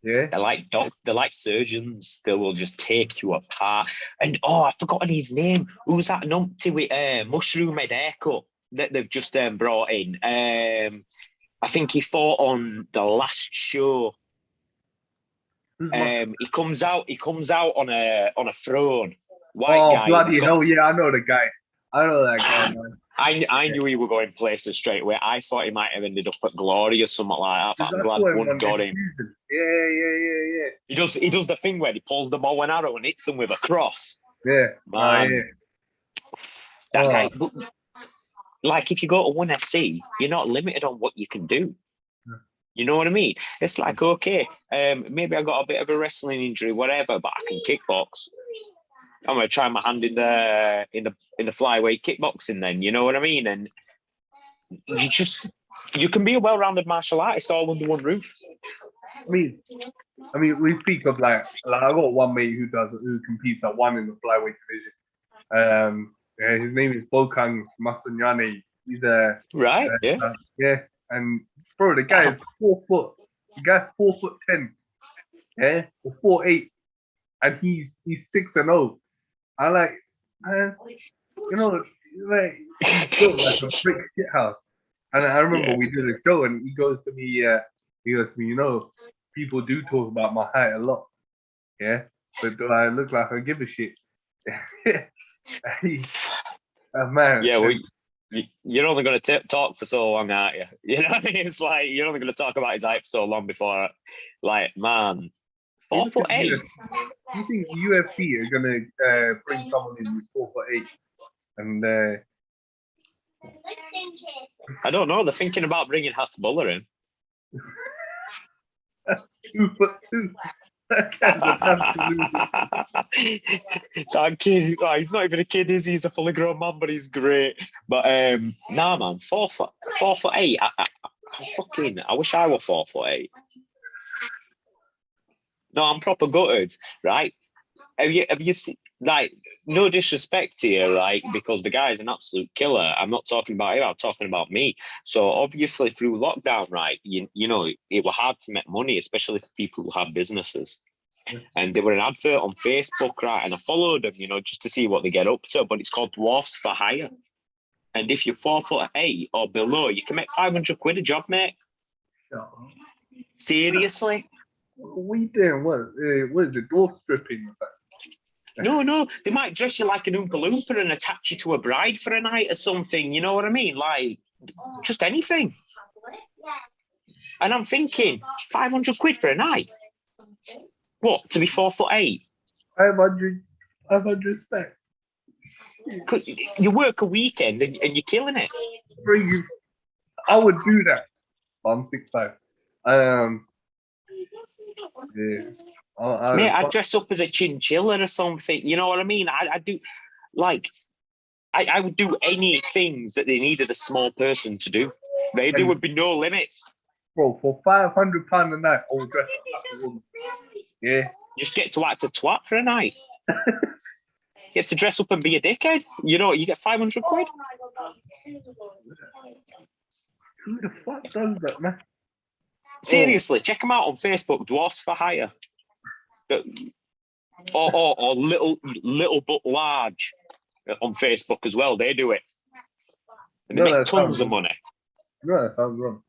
Yeah. They're like surgeons. They will just take you apart. And I've forgotten his name. Who's that numpty with mushroom head haircut that they've just brought in? I think he fought on the last show. He comes out on a throne. White guy. Bloody hell, yeah, I know the guy. I know that guy, man. I knew he were going places straight away. I thought he might have ended up at Glory or something like that, but I'm glad one got him. Yeah. He does the thing where he pulls the bow and arrow and hits him with a cross. Yeah. Man. That guy, like if you go to 1FC, you're not limited on what you can do. You know what I mean? It's like, okay, maybe I got a bit of a wrestling injury, whatever, but I can kickbox. I'm gonna try my hand in the flyweight kickboxing then, you know what I mean? And you can be a well-rounded martial artist all under one roof. I mean, we speak of like I got one mate who competes at one in the flyweight division. His name is Bokang Masunyane. He's right, and bro, the guy is 4 foot. The guy's 4'10", yeah, or 4'8", and he's 6-0. I like, like built like a brick shit house. And I remember we did a show, and he goes to me, people do talk about my height a lot, yeah, but do I look like I give a shit? Man. Yeah, well, you're only going to talk for so long, aren't you? You know what I mean? It's like you're only going to talk about his height for so long before, like, man, 4'8". You think UFC are going to bring someone in who's 4'8"? And I don't know. They're thinking about bringing Hasbulla in. That's 2'2". That kid, he's not even a kid, is he? He's a fully grown man, but he's great. But nah, man, 4'8". I wish I were 4'8". No, I'm proper gutted, right? Have you seen, like, no disrespect to you, like, because the guy's an absolute killer. I'm not talking about him, I'm talking about me. So obviously through lockdown, right, you know, it was hard to make money, especially for people who have businesses. And they were an advert on Facebook, right? And I followed them, just to see what they get up to. But it's called Dwarfs for Hire. And if you're 4'8" or below, you can make 500 quid a job, mate. Seriously? We doing what is it? Dwarf stripping? No. They might dress you like an Oompa Loompa and attach you to a bride for a night or something. You know what I mean? Like, just anything. And I'm thinking, 500 quid for a night? What, to be 4'8"? 500 steps. You work a weekend and you're killing it. I would do that. I'm 6'5". Mate, I'd dress up as a chinchilla or something. You know what I mean? I do, like, I would do any things that they needed a small person to do. There would be no limits. Bro, for £500 a night, I would dress up like a woman. Yeah. Just get to act a twat for a night. Get to dress up and be a dickhead. You get 500 quid. Who the fuck does that, man? Seriously, check them out on Facebook, Dwarfs for Hire. Or little but large on Facebook as well. They do it. And they make tons of money. No, that sounds wrong.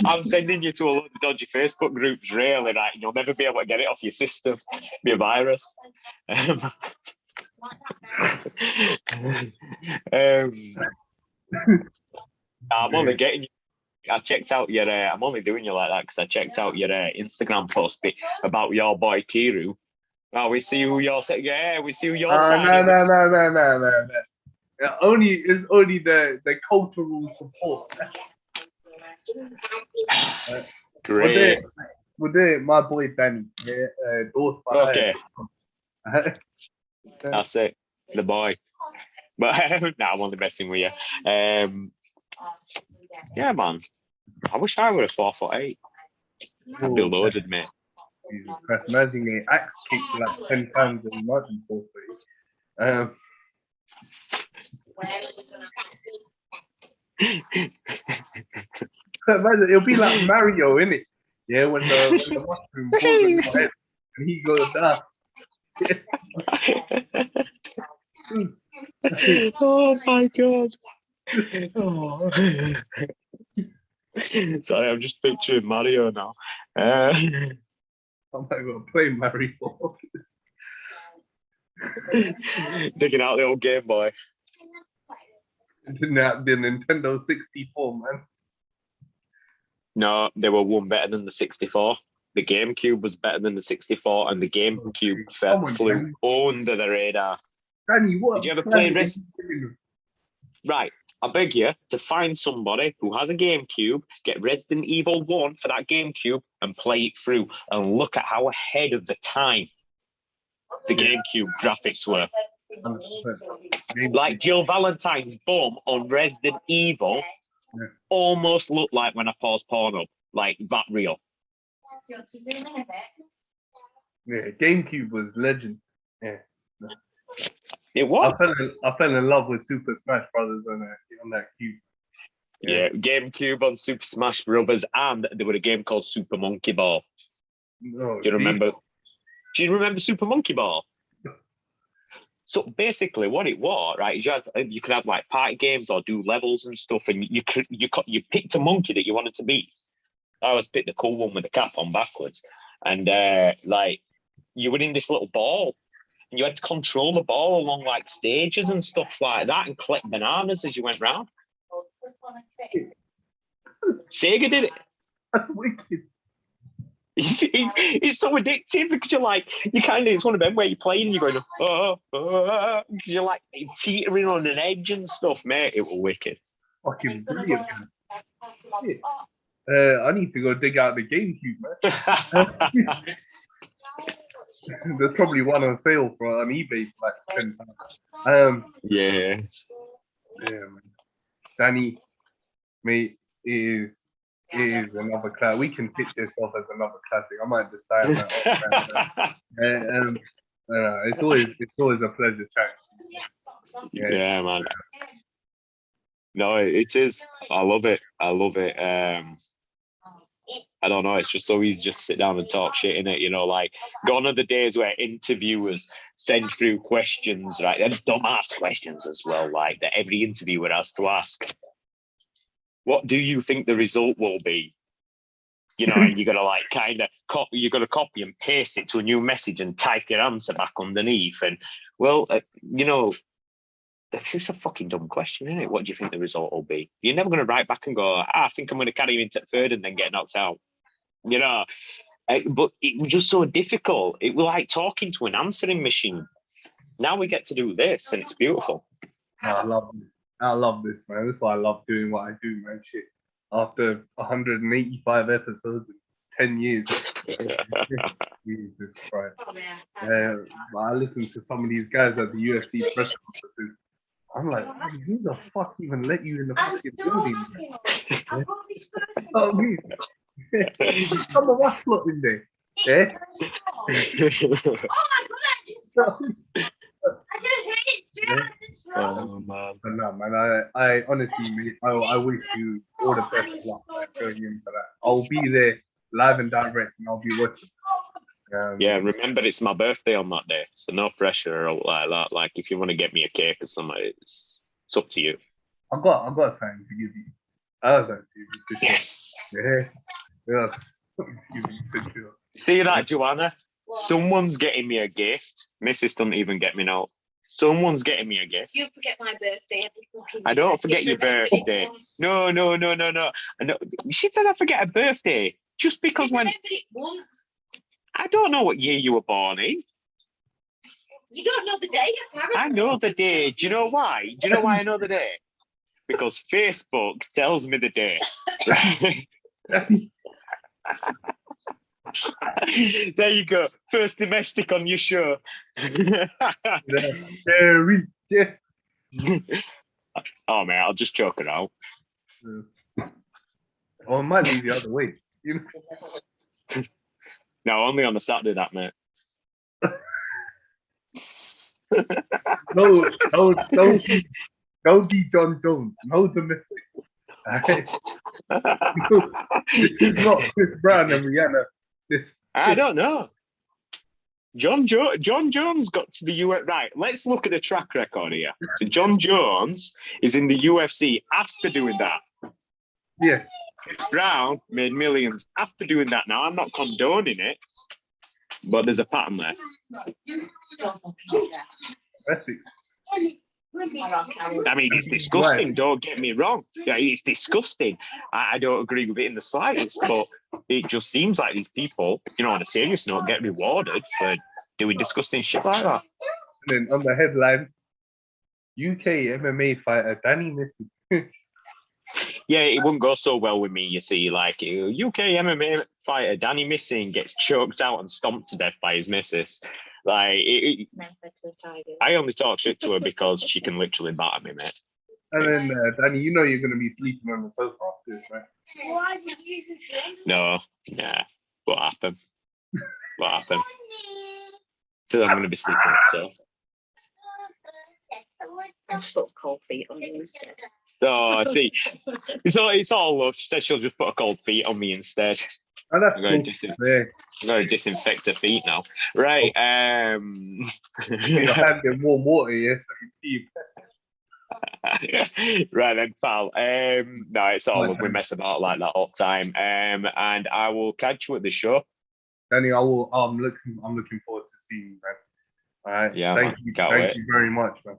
I'm sending you to a lot of dodgy Facebook groups, really, right? You'll never be able to get it off your system. Be a virus. I'm only getting you. I checked out your. I'm only doing you like that because I checked out your Instagram post about your boy Kiru. Oh, we see who you're saying. Yeah, we see who you're saying. No. It's only the cultural support. Great. We're doing my boy Danny. Okay. That's it. The boy. But I'm only messing with you. Yeah, man. I wish I were a 4'8". I'd be loaded, mate. Jesus Christ, imagine getting axe kicked like 10 times in Martin for free. Imagine, it'll be like Mario, innit? Yeah, when the mushroom falls on your head and he goes down. Oh my god. Oh. Sorry, I'm just picturing Mario now. I'm not going to play Mario. Digging out the old Game Boy. The Nintendo 64, man. No, they were one better than the 64. The GameCube was better than the 64, and the GameCube flew under the radar. Danny, what? Did you ever play Right, I beg you to find somebody who has a GameCube, get Resident Evil 1 for that GameCube, and play it through, and look at how ahead of the time the GameCube graphics were. 100%. Like Jill Valentine's bum on Resident Evil almost looked like when I paused Pornhub, like that real. Yeah, GameCube was legend. Yeah. It was. I fell in love with Super Smash Brothers on that cube. Yeah, GameCube on Super Smash Brothers, and there was a game called Super Monkey Ball. Oh, Do you remember? Do you remember Super Monkey Ball? So basically, what it was, right, is you could have like party games or do levels and stuff, and you picked a monkey that you wanted to beat. I always picked the cool one with the cap on backwards, and like you were in this little ball, and you had to control the ball along like stages and stuff like that, and collect bananas as you went round. Sega did it. That's wicked. It's so addictive because you're like, it's one of them where you're playing and you're going, because you're like teetering on an edge and stuff, mate. It was wicked. Fucking brilliant. I need to go dig out the GameCube, man. There's probably one on sale on eBay for like £10. Yeah, man. Danny, mate, it is another classic. We can pick this off as another classic. I might decide that. It's always a pleasure chatting. Yeah, man. No, it is. I love it. I don't know. It's just so easy just to sit down and talk shit in it. You know, like gone are the days where interviewers send through questions, right? And dumbass questions as well, like that every interviewer has to ask. What do you think the result will be? You know, and you got to like kind of copy and paste it to a new message and type your answer back underneath. And well, that's just a fucking dumb question, isn't it? What do you think the result will be? You're never going to write back and go, I think I'm going to carry you into third and then get knocked out. You know, but it was just so difficult. It was like talking to an answering machine. Now we get to do this, and it's beautiful. I love this, man. That's why I love doing what I do, man. Shit. After 185 episodes in 10 years. Jesus Christ. I listen to some of these guys at the UFC press conferences. I'm like, who the fuck even let you in the fucking building? Some of us lot in there. Yeah? Oh my god, I just hate it. Oh man. But no, man, I honestly, mate, I wish you all the best of luck going into that. I'll be there live and direct, and I'll be watching. Yeah, remember it's my birthday on that day, so no pressure or like that. Like if you want to get me a cake or something, it's up to you. I've got something to give you. I was actually yes. Yeah. See that, Joanna? Someone's getting me a gift. Mrs. doesn't even get me now. Someone's getting me a gift. You forget my birthday. I don't forget your birthday. No. She said I forget a birthday just because when. I don't know what year you were born in. You don't know the day, apparently. I know the day. Do you know why? Do you know why I know the day? Because Facebook tells me the day. There you go. First domestic on your show. Oh man, I'll just choke it out. Or it might be the other way. No, only on a Saturday, that mate. No, don't be John Jones. No domestic. Alright? This is not Chris Brown and Rihanna. I don't know. John Jones got to the US. Right, let's look at the track record here. So John Jones is in the UFC after doing that. Yeah. Chris Brown made millions after doing that. Now, I'm not condoning it, but there's a pattern there. That's it. I mean, it's disgusting. Right. Don't get me wrong. Yeah, it's disgusting. I don't agree with it in the slightest, but it just seems like these people, on a serious note, get rewarded for doing disgusting shit like that. And then on the headline, UK MMA fighter Danny Missin. Yeah, it wouldn't go so well with me, you see. Like, UK MMA fighter Danny Missin gets choked out and stomped to death by his missus. Like, I only talk shit to her because she can literally batter me, mate. And then, Danny, you're going to be sleeping on the sofa after this, right? No, yeah. What happened? What happened? So I'm going to be sleeping on the sofa. I'll just put cold feet on you instead. Oh, I see. It's all love. She said she'll just put a cold feet on me instead. Oh, that's I'm cool. I'm going to disinfect her feet now. Right. Your hand in warm water, yes. Right then, pal. No, it's all love. We mess about like that all the time. And I will catch you at the show. Danny, I'm looking forward to seeing you, man. All right. Yeah, thank you very much, man.